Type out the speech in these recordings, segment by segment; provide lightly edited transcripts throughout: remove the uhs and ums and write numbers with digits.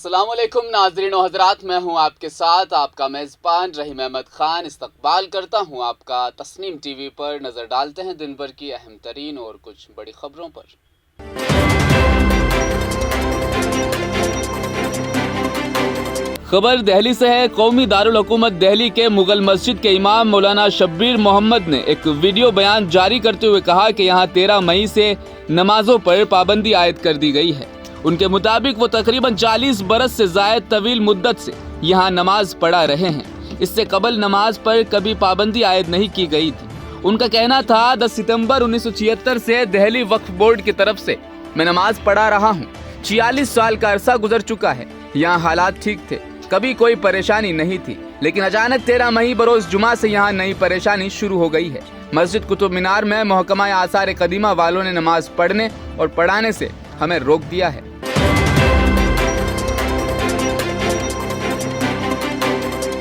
अस्सलाम वालेकुम नाज़रीन व हज़रात, मैं हूं आपके साथ आपका मेज़बान रहीम अहमद ख़ान। इस्तक़बाल करता हूं आपका तस्नीम टीवी पर। नज़र डालते हैं दिन भर की अहम तरीन और कुछ बड़ी ख़बरों पर। खबर दिल्ली से है। कौमी दारुल हुकूमत दिल्ली के मुगल मस्जिद के इमाम मौलाना शब्बीर मोहम्मद ने एक वीडियो बयान जारी करते हुए कहा कि यहाँ 13 मई से नमाजों पर पाबंदी आयद कर दी गई है। उनके मुताबिक वो तकरीबन 40 बरस से ज़ायद तवील मुद्दत से यहाँ नमाज पढ़ा रहे हैं। इससे कबल नमाज पर कभी पाबंदी आयद नहीं की गई थी। उनका कहना था 10 सितंबर 1976 से दिल्ली वक्फ बोर्ड की तरफ से मैं नमाज पढ़ा रहा हूँ। 46 साल का अरसा गुजर चुका है। यहाँ हालात ठीक थे, कभी कोई परेशानी नहीं थी, लेकिन अचानक 13 मई बरोज जुमा से यहाँ नई परेशानी शुरू हो गई है। मस्जिद कुतुब मीनार में महकमा आसार कदीमा वालों ने नमाज पढ़ने और पढ़ाने से हमें रोक दिया है।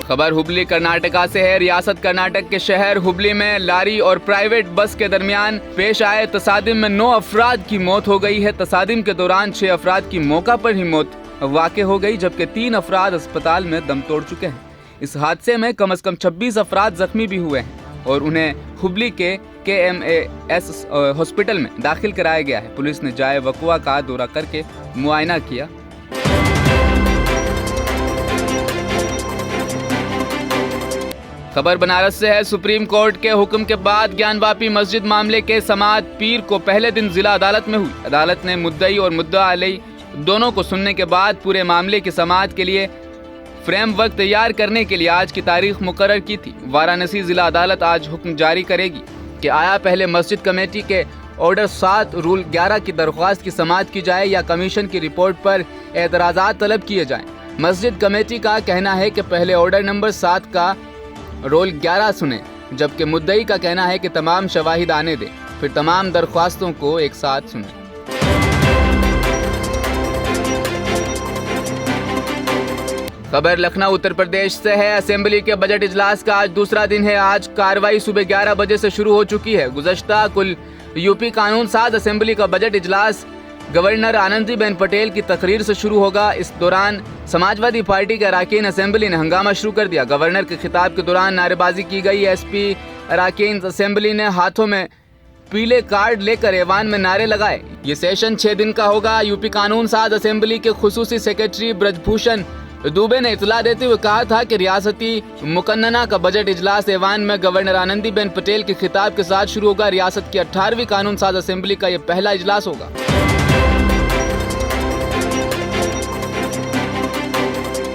खबर हुबली कर्नाटका से है। रियासत कर्नाटक के शहर हुबली में लारी और प्राइवेट बस के दरमियान पेश आए तसादिम में 9 अफराद की मौत हो गई है। तसादिम के दौरान 6 अफराद की मौका पर ही मौत वाक़ हो गई, जबकि 3 अफराद अस्पताल में दम तोड़ चुके हैं। इस हादसे में कम से कम 26 अफराद जख्मी भी हुए हैं और उन्हें हुबली के KMAS हॉस्पिटल में दाखिल कराया गया है। पुलिस ने जाए वक़वा का दौरा करके मुआयना किया। खबर बनारस से है। सुप्रीम कोर्ट के हुक्म के बाद ज्ञानवापी मस्जिद मामले के समाअत पीर को पहले दिन जिला अदालत में हुई। अदालत ने मुद्दई और मुद्दा अलई दोनों को सुनने के बाद पूरे मामले की समाअत के लिए फ्रेमवर्क तैयार करने के लिए आज की तारीख मुकर्रर की थी। वाराणसी जिला अदालत आज हुक्म जारी करेगी कि आया पहले मस्जिद कमेटी के ऑर्डर 7 रूल 11 की दरख्वास्त की समाअत की जाए या कमीशन की रिपोर्ट पर एतराज़ात तलब किए जाएं। मस्जिद कमेटी का कहना है कि पहले ऑर्डर नंबर 7 का रोल 11 सुने, जबकि मुद्दई का कहना है कि तमाम शवाहिद आने दें, फिर तमाम दरख्वास्तों को एक साथ सुने। खबर लखनऊ उत्तर प्रदेश से है। असेंबली के बजट इजलास का आज दूसरा दिन है। आज कार्रवाई सुबह 11 बजे से शुरू हो चुकी है। गुज़श्ता कुल यूपी कानून साज असेंबली का बजट इजलास गवर्नर आनंदीबेन पटेल की तकरीर से शुरू होगा। इस दौरान समाजवादी पार्टी के अरकान असेंबली ने हंगामा शुरू कर दिया। गवर्नर के खिताब के दौरान नारेबाजी की गई। SP अरकान असेंबली ने हाथों में पीले कार्ड लेकर ऐवान में नारे लगाए। ये सेशन 6 दिन का होगा। यूपी कानून साज असेंबली के खुसूसी सेक्रेटरी ब्रजभूषण दुबे ने इतला देते हुए कहा था कि रियासती मुकन्नना का बजट इजलास ऐवान में गवर्नर आनंदीबेन पटेल के खिताब के साथ शुरू होगा। रियासत की 18वीं कानून साज असेंबली का यह पहला इजलास होगा।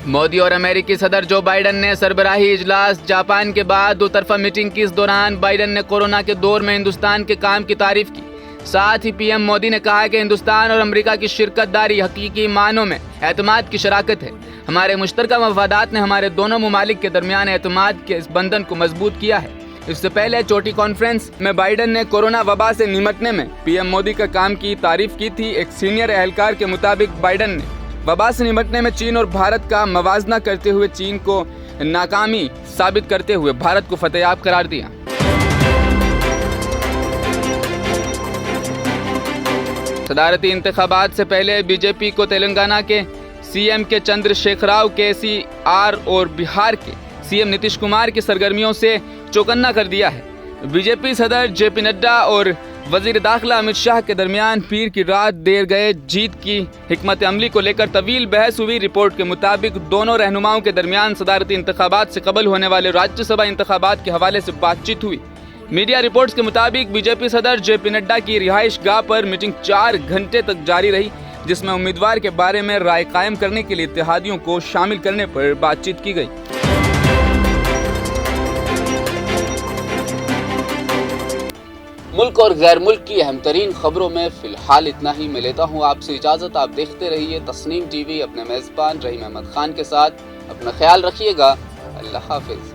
मोदी और अमेरिकी सदर जो बाइडन ने सरबराही इजलास जापान के बाद 2 तरफा मीटिंग की। इस दौरान बाइडन ने कोरोना के दौर में हिंदुस्तान के काम की तारीफ की। साथ ही PM मोदी ने कहा कि हिंदुस्तान और अमेरिका की शिरकतदारी हकीकी मानों में एतमाद की शराकत है। हमारे मुश्तरका मफादात ने हमारे दोनों ममालिक के दरमियान एतमाद के इस बंधन को मजबूत किया है। इससे पहले चोटी कॉन्फ्रेंस में बाइडन ने कोरोना वबा से निपटने में PM मोदी का काम की तारीफ की थी। एक सीनियर एहलकार के मुताबिक बाइडन ने वबा से निपटने में चीन और भारत का मवाजना करते हुए चीन को नाकामी साबित करते हुए भारत को फतेहयाब करार दिया। सदारती इंतखाबात से पहले बीजेपी को तेलंगाना के CM के चंद्रशेखर राव KCR और बिहार के CM नीतीश कुमार की सरगर्मियों से चौकन्ना कर दिया है। बीजेपी सदर JP नड्डा और वजीर दाखिला अमित शाह के दरमियान पीर की रात देर गए जीत की हिकमत अमली को लेकर तवील बहस हुई। रिपोर्ट के मुताबिक दोनों रहनुमाओं के दरमियान सदारती इंतखाबात से कबल होने वाले राज्यसभा इंतखाबात के हवाले से बातचीत हुई। मीडिया रिपोर्ट्स के मुताबिक बीजेपी सदर JP नड्डा की रिहाइश गाह पर मीटिंग 4 घंटे तक जारी रही, जिसमें उम्मीदवार के बारे में राय कायम करने के लिए इत्तेहादियों को शामिल करने पर बातचीत की गई। मुल्क और गैर मुल्क की अहम तरीन खबरों में फिलहाल इतना ही। मैं लेता हूँ आपसे इजाजत। आप देखते रहिए तस्नीम TV अपने मेजबान रहीम अहमद खान के साथ। अपना ख्याल रखिएगा। अल्लाह हाफिज।